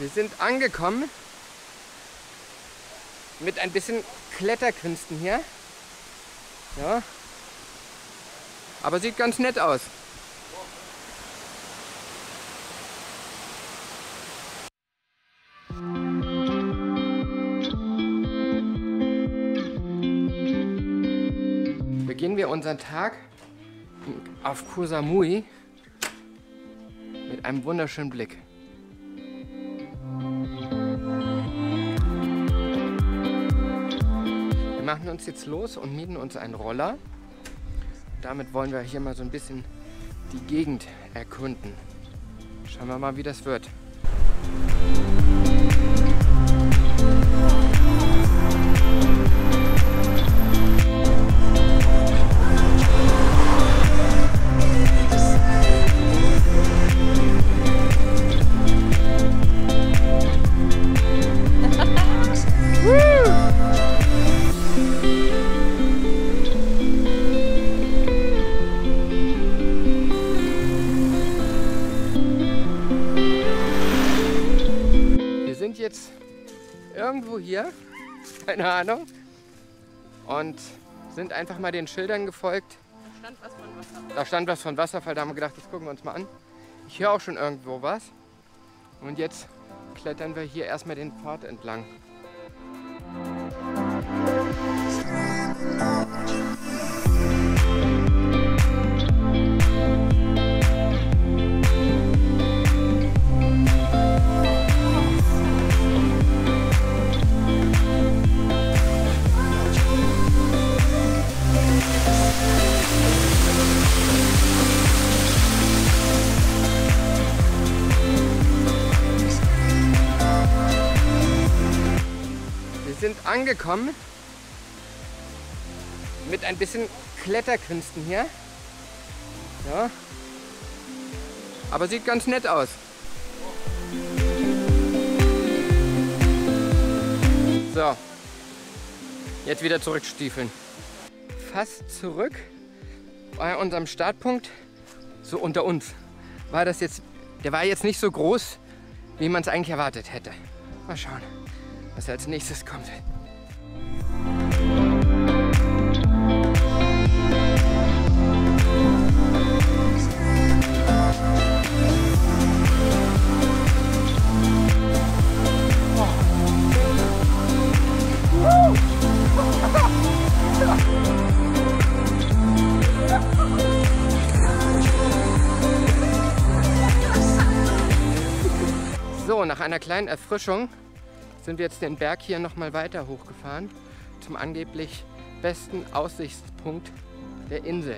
Wir sind angekommen mit ein bisschen Kletterkünsten hier. Ja. Aber sieht ganz nett aus. Beginnen wir unseren Tag auf Koh Samui mit einem wunderschönen Blick. Wir machen uns jetzt los und mieten uns einen Roller. Damit wollen wir hier mal so ein bisschen die Gegend erkunden. Schauen wir mal, wie das wird. Jetzt irgendwo hier, keine Ahnung, und sind einfach mal den Schildern gefolgt. Da stand was von Wasserfall. Da stand was von Wasserfall, da haben wir gedacht, das gucken wir uns mal an. Ich höre auch schon irgendwo was. Und jetzt klettern wir hier erstmal den Pfad entlang. Wir sind angekommen mit ein bisschen Kletterkünsten hier. Ja. Aber sieht ganz nett aus. So, jetzt wieder zurückstiefeln. Fast zurück bei unserem Startpunkt. So unter uns war das jetzt, der war jetzt nicht so groß, wie man es eigentlich erwartet hätte. Mal schauen, was als nächstes kommt. So, nach einer kleinen Erfrischung sind wir jetzt den Berg hier noch mal weiter hochgefahren zum angeblich besten Aussichtspunkt der Insel.